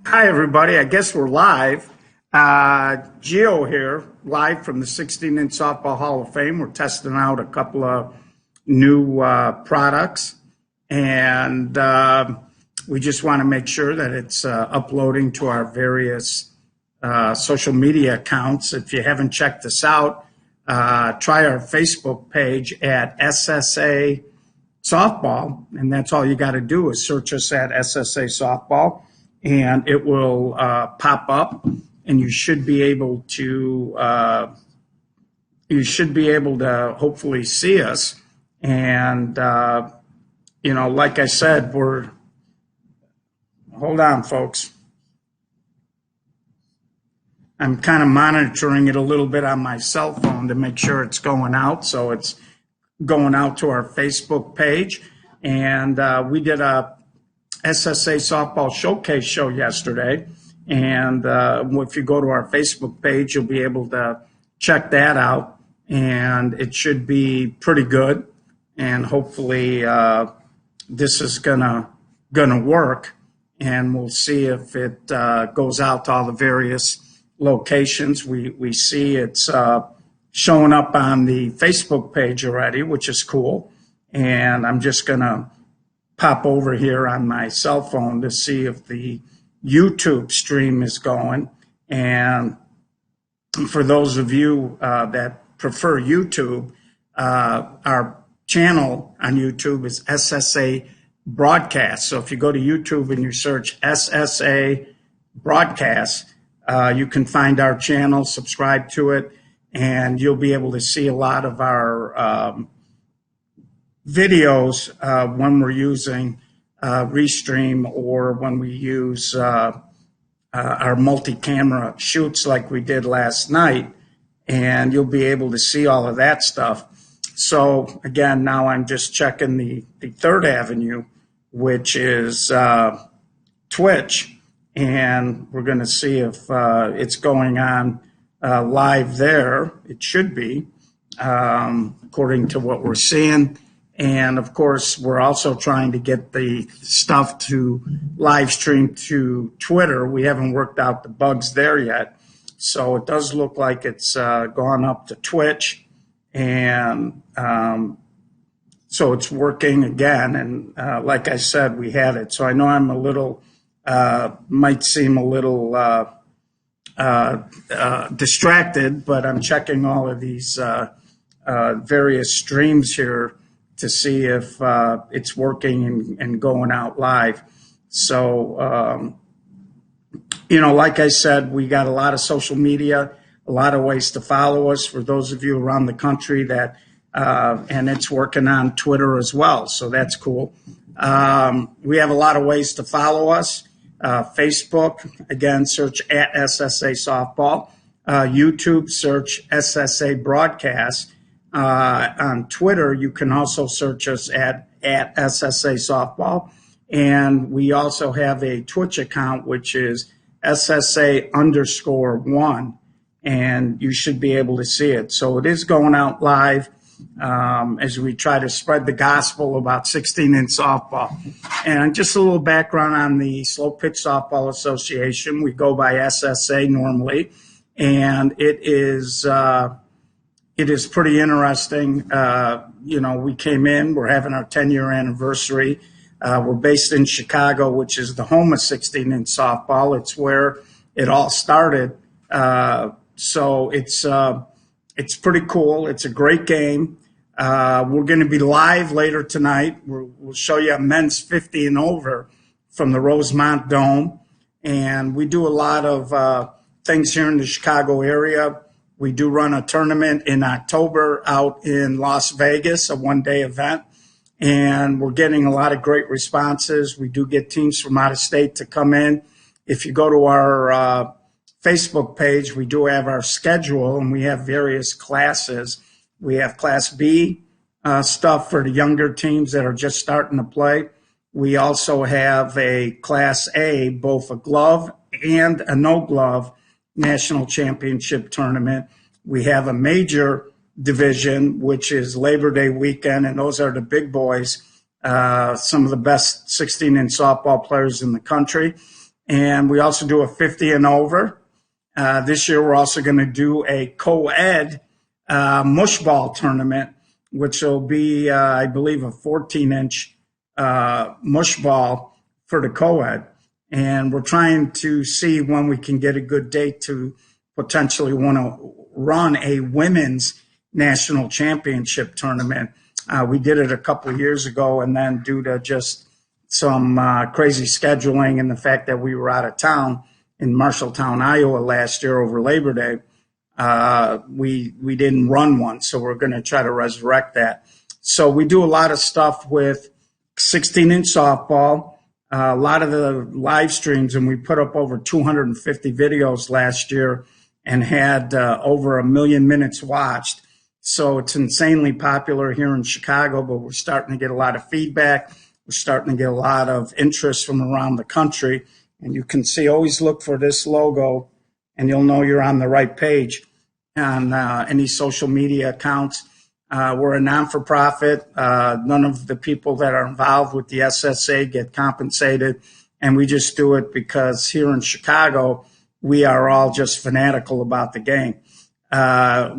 Hi, everybody. I guess we're live. Gio here, live from the 16-inch Softball Hall of Fame. We're testing out a couple of new products, and we just want to make sure that it's uploading to our various social media accounts. If you haven't checked this out, try our Facebook page at SSA Softball, and that's all you got to do is search us at SSA Softball, and it will pop up, and you should be able to hopefully see us. And like I said, hold on, folks. I'm kind of monitoring it a little bit on my cell phone to make sure it's going out. So it's going out to our Facebook page, and we did a SSA Softball Showcase show yesterday, and if you go to our Facebook page, you'll be able to check that out, and it should be pretty good, and hopefully this is gonna work, and we'll see if it goes out to all the various locations. We see it's showing up on the Facebook page already, which is cool, and I'm just gonna pop over here on my cell phone to see if the YouTube stream is going. And for those of you that prefer YouTube, our channel on YouTube is SSA Broadcast. So if you go to YouTube and you search SSA Broadcast, you can find our channel, subscribe to it, and you'll be able to see a lot of our videos when we're using Restream, or when we use our multi-camera shoots like we did last night, and you'll be able to see all of that stuff. So again, now I'm just checking the third avenue, which is Twitch, and we're going to see if it's going on live there. It should be, according to what we're seeing. And of course, we're also trying to get the stuff to live stream to Twitter. We haven't worked out the bugs there yet. So it does look like it's gone up to Twitch. And so it's working again. And like I said, we had it. So I know I'm a little, might seem a little distracted, but I'm checking all of these various streams here to see if it's working and going out live. So, like I said, we got a lot of social media, a lot of ways to follow us for those of you around the country that, and it's working on Twitter as well. So that's cool. We have a lot of ways to follow us. Facebook, again, search at SSA Softball. YouTube, search SSA Broadcast. On Twitter, you can also search us at SSA Softball. And we also have a Twitch account, which is SSA_1. And you should be able to see it. So it is going out live as we try to spread the gospel about 16-inch softball. And just a little background on the Slow Pitch Softball Association. We go by SSA normally. And it is pretty interesting. We came in, we're having our 10-year anniversary. We're based in Chicago, which is the home of 16-inch softball. It's where it all started. So it's pretty cool. It's a great game. We're going to be live later tonight. We'll show you a men's 50 and over from the Rosemont Dome. And we do a lot of things here in the Chicago area. We do run a tournament in October out in Las Vegas, a one-day event, and we're getting a lot of great responses. We do get teams from out of state to come in. If you go to our Facebook page, we do have our schedule, and we have various classes. We have Class B stuff for the younger teams that are just starting to play. We also have a Class A, both a glove and a no-glove national championship tournament. We have a major division, which is Labor Day weekend, and those are the big boys, some of the best 16-inch softball players in the country. And we also do a 50 and over. This year, we're also going to do a co-ed mush ball tournament, which will be, I believe, a 14-inch mush ball for the co-ed. And we're trying to see when we can get a good date to potentially want to run a women's national championship tournament. We did it a couple of years ago, and then due to just some crazy scheduling and the fact that we were out of town in Marshalltown, Iowa last year over Labor Day, we didn't run one. So we're going to try to resurrect that. So we do a lot of stuff with 16-inch softball, a lot of the live streams, and we put up over 250 videos last year and had over 1 million minutes watched. So it's insanely popular here in Chicago, but we're starting to get a lot of feedback. We're starting to get a lot of interest from around the country. And you can see, always look for this logo, and you'll know you're on the right page on any social media accounts. We're a non-for-profit. None of the people that are involved with the SSA get compensated, and we just do it because here in Chicago, we are all just fanatical about the game.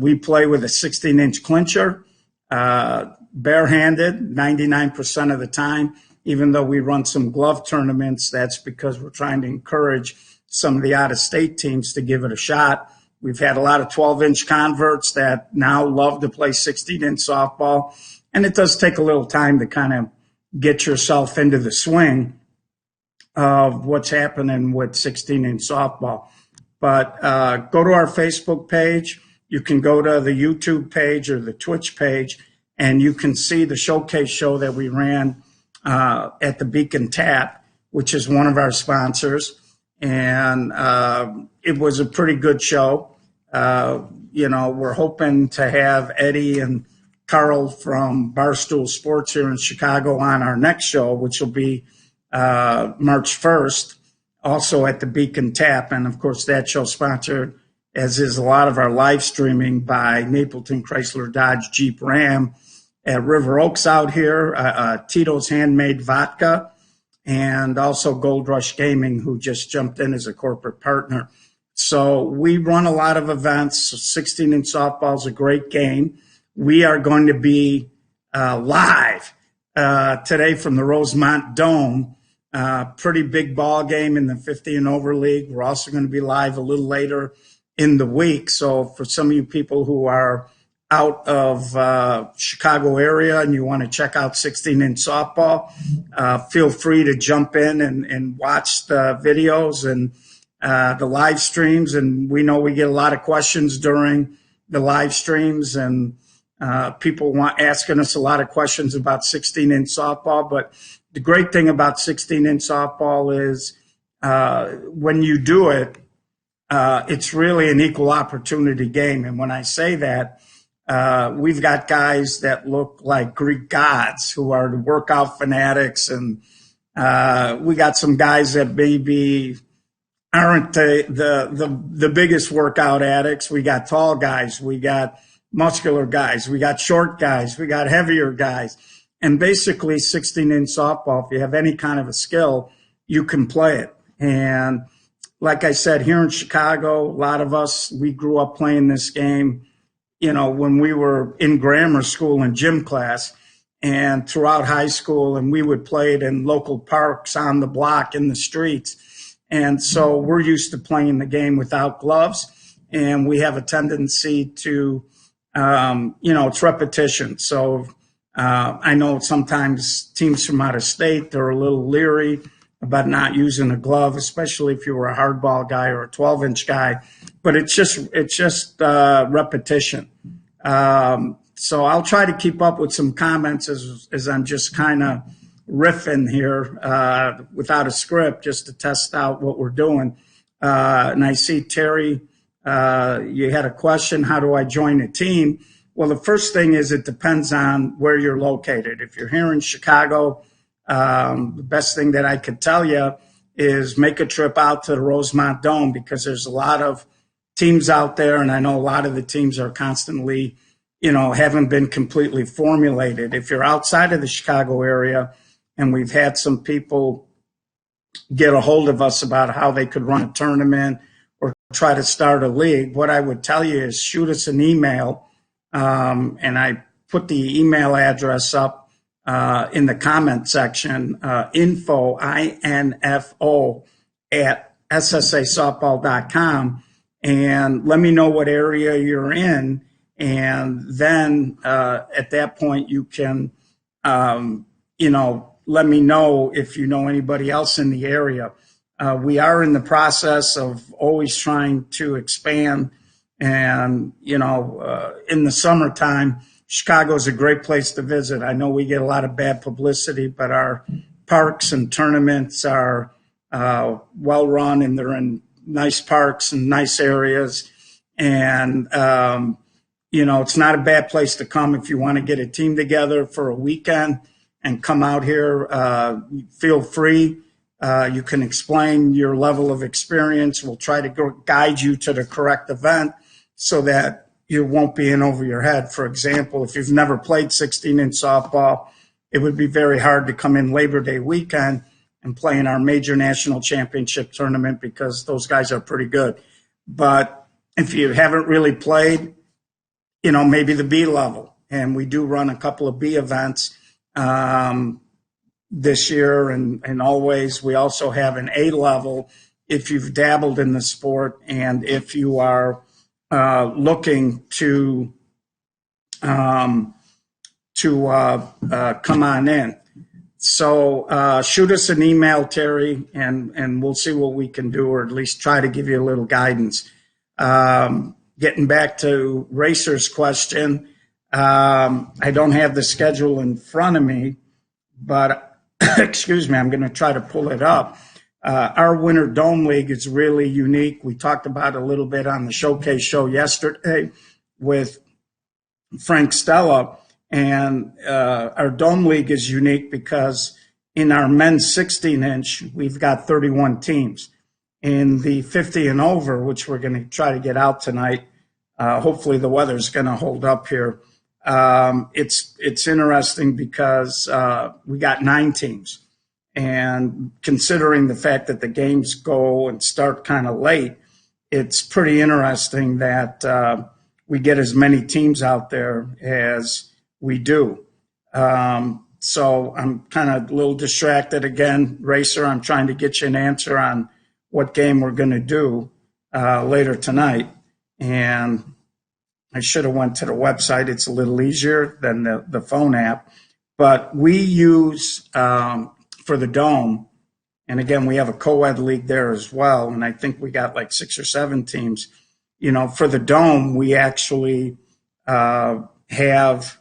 We play with a 16-inch clincher, barehanded 99% of the time. Even though we run some glove tournaments, that's because we're trying to encourage some of the out-of-state teams to give it a shot. We've had a lot of 12-inch converts that now love to play 16-inch softball, and it does take a little time to kind of get yourself into the swing of what's happening with 16-inch softball. But go to our Facebook page. You can go to the YouTube page or the Twitch page, and you can see the showcase show that we ran at the Beacon Tap, which is one of our sponsors. And it was a pretty good show. We're hoping to have Eddie and Carl from Barstool Sports here in Chicago on our next show, which will be March 1st, also at the Beacon Tap. And, of course, that show sponsored, as is a lot of our live streaming, by Napleton Chrysler Dodge Jeep Ram at River Oaks out here, Tito's Handmade Vodka, and also Gold Rush Gaming, who just jumped in as a corporate partner. So we run a lot of events. 16-inch softball is a great game. We are going to be live today from the Rosemont Dome. Pretty big ball game in the 50 and over league. We're also going to be live a little later in the week. So for some of you people who are out of Chicago area and you want to check out 16-inch softball, feel free to jump in and watch the videos and the live streams. And we know we get a lot of questions during the live streams, and people asking us a lot of questions about 16-inch softball. But the great thing about 16-inch softball is when you do it, it's really an equal opportunity game. And when I say that, we've got guys that look like Greek gods who are the workout fanatics, and we got some guys that maybe aren't the biggest workout addicts. We got tall guys, we got muscular guys, we got short guys, we got heavier guys. And basically 16-inch softball, if you have any kind of a skill, you can play it. And like I said, here in Chicago, a lot of us, we grew up playing this game, when we were in grammar school and gym class and throughout high school, and we would play it in local parks, on the block, in the streets. And so we're used to playing the game without gloves, and we have a tendency to, it's repetition. So I know sometimes teams from out of state, they're a little leery about not using a glove, especially if you were a hardball guy or a 12-inch guy. But it's just repetition. So I'll try to keep up with some comments as I'm just kind of riffing here without a script, just to test out what we're doing. And I see, Terry, you had a question, how do I join a team? Well, the first thing is it depends on where you're located. If you're here in Chicago, the best thing that I could tell you is make a trip out to the Rosemont Dome, because there's a lot of teams out there, and I know a lot of the teams are constantly, haven't been completely formulated. If you're outside of the Chicago area, and we've had some people get a hold of us about how they could run a tournament or try to start a league, what I would tell you is shoot us an email. And I put the email address up in the comment section, info, I-N-F-O, at SSAsoftball.com. And let me know what area you're in. And then at that point, you can, let me know if you know anybody else in the area. We are in the process of always trying to expand. And, in the summertime, Chicago is a great place to visit. I know we get a lot of bad publicity, but our parks and tournaments are well run, and they're in nice parks and nice areas. And, it's not a bad place to come if you want to get a team together for a weekend and come out here. Feel free. You can explain your level of experience. We'll try to guide you to the correct event so that you won't be in over your head. For example, if you've never played 16-inch softball, it would be very hard to come in Labor Day weekend and play in our major national championship tournament because those guys are pretty good. But if you haven't really played, maybe the B level. And we do run a couple of B events this year, and always. We also have an A level if you've dabbled in the sport and if you are looking to come on in. So shoot us an email, Terry, and we'll see what we can do, or at least try to give you a little guidance. Getting back to Racer's question, I don't have the schedule in front of me, but excuse me, I'm going to try to pull it up. Our Winter Dome League is really unique. We talked about it a little bit on the Showcase show yesterday with Frank Stella. And our Dome League is unique because in our men's 16-inch, we've got 31 teams. In the 50 and over, which we're going to try to get out tonight, hopefully the weather's going to hold up here. It's interesting because we got 9 teams. And considering the fact that the games go and start kind of late, it's pretty interesting that we get as many teams out there as we do. So I'm kind of a little distracted again, Racer. I'm trying to get you an answer on what game we're going to do later tonight. And I should have went to the website. It's a little easier than the phone app. But we use, for the Dome, and again, we have a co-ed league there as well, and I think we got like 6 or 7 teams. For the Dome, we actually have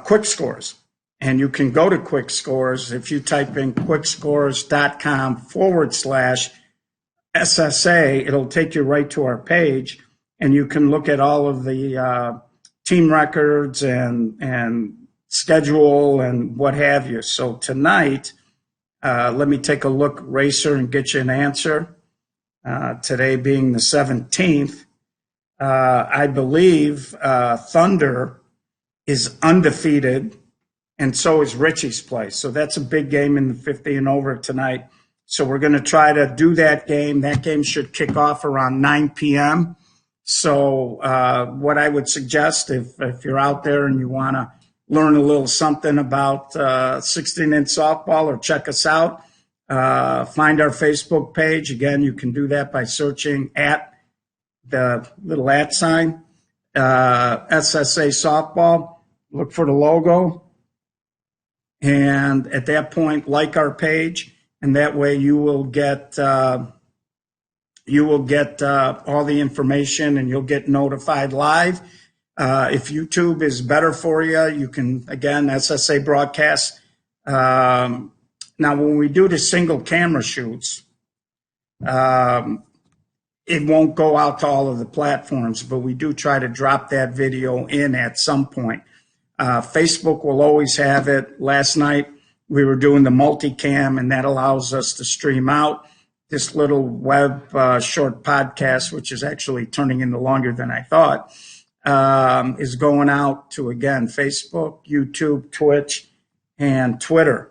quick scores. And you can go to quick scores. If you type in quickscores.com/SSA, it'll take you right to our page, and you can look at all of the team records and schedule and what have you. So tonight, let me take a look, Racer, and get you an answer. Today being the 17th, I believe Thunder is undefeated, and so is Richie's place. So that's a big game in the 50 and over tonight. So we're going to try to do that game. That game should kick off around 9 p.m. So what I would suggest, if you're out there and you want to learn a little something about 16-inch softball, or check us out, find our Facebook page. Again, you can do that by searching at the little @ sign, SSA Softball. Look for the logo. And at that point, like our page, and that way you will get all the information, and you'll get notified live. If YouTube is better for you, you can, again, SSA broadcast. Now, when we do the single camera shoots, it won't go out to all of the platforms, but we do try to drop that video in at some point. Facebook will always have it. Last night, we were doing the multicam, and that allows us to stream out. This little web short podcast, which is actually turning into longer than I thought, is going out to, again, Facebook, YouTube, Twitch, and Twitter.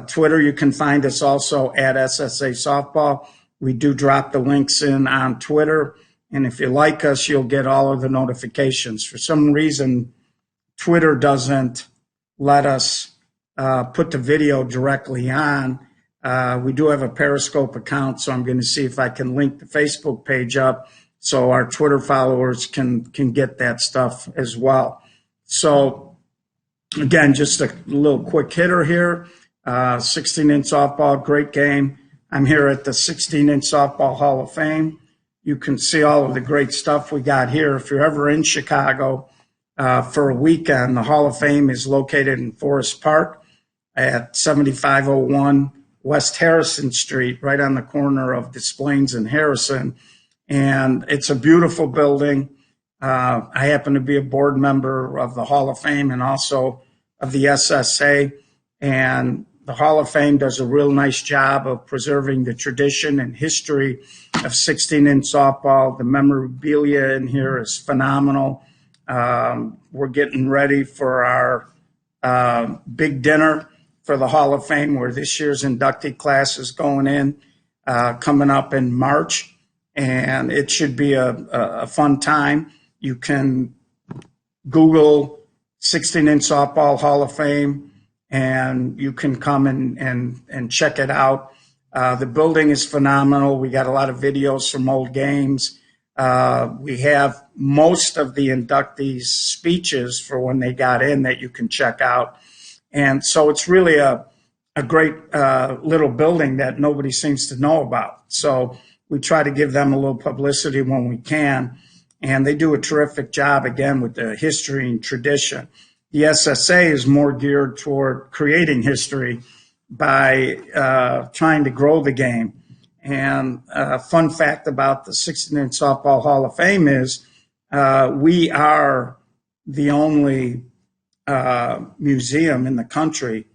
Twitter, you can find us also at SSA Softball. We do drop the links in on Twitter. And if you like us, you'll get all of the notifications. For some reason, Twitter doesn't let us put the video directly on. We do have a Periscope account, so I'm going to see if I can link the Facebook page up so our Twitter followers can get that stuff as well. So, again, just a little quick hitter here. 16-inch softball, great game. I'm here at the 16-inch Softball Hall of Fame. You can see all of the great stuff we got here. If you're ever in Chicago for a weekend, the Hall of Fame is located in Forest Park at 7501 West Harrison Street, right on the corner of Des Plaines and Harrison. And it's a beautiful building. I happen to be a board member of the Hall of Fame and also of the SSA. And the Hall of Fame does a real nice job of preserving the tradition and history of 16-inch softball. The memorabilia in here is phenomenal. We're getting ready for our big dinner for the Hall of Fame, where this year's inductee class is going in, coming up in March. And it should be a fun time. You can Google 16-inch softball Hall of Fame, and you can come and check it out. The building is phenomenal. We got a lot of videos from old games. We have most of the inductees' speeches for when they got in that you can check out. And so it's really a great little building that nobody seems to know about. So we try to give them a little publicity when we can. And they do a terrific job, again, with the history and tradition. The SSA is more geared toward creating history by trying to grow the game. And a fun fact about the 16-inch Softball Hall of Fame is we are the only museum in the country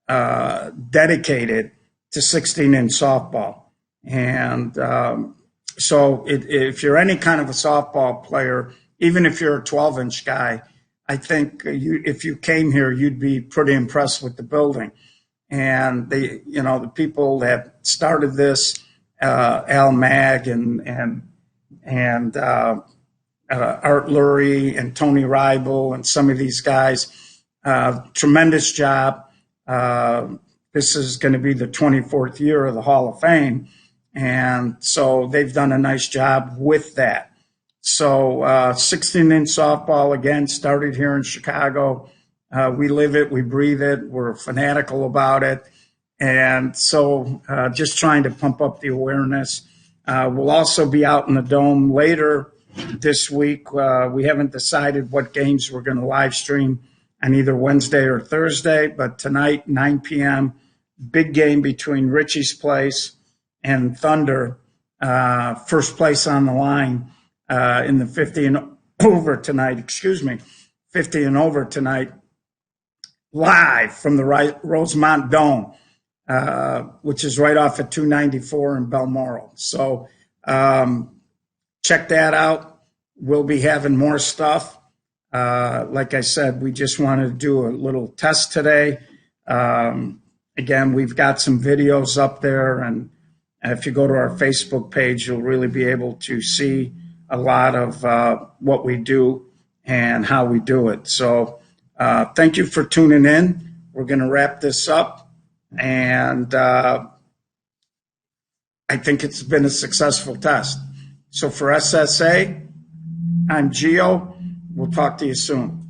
dedicated to 16-inch softball. And so if you're any kind of a softball player, even if you're a 12-inch guy, I think if you came here, you'd be pretty impressed with the building. And the people that started this, Al Mag and Art Lurie and Tony Ribel and some of these guys, tremendous job. This is going to be the 24th year of the Hall of Fame. And so they've done a nice job with that. So 16-inch softball, again, started here in Chicago. We live it, we breathe it, we're fanatical about it. And so just trying to pump up the awareness. We'll also be out in the Dome later this week. We haven't decided what games we're going to live stream on either Wednesday or Thursday, but tonight, 9 p.m., big game between Richie's Place and Thunder, first place on the line. In the 50 and over tonight, 50 and over tonight, live from the Rosemont Dome, which is right off at 294 in Balmoral. So check that out. We'll be having more stuff. Like I said, we just wanted to do a little test today. Again, we've got some videos up there, and if you go to our Facebook page, you'll really be able to see a lot of what we do and how we do it. So thank you for tuning in. We're going to wrap this up. And I think it's been a successful test. So for SSA, I'm Gio. We'll talk to you soon.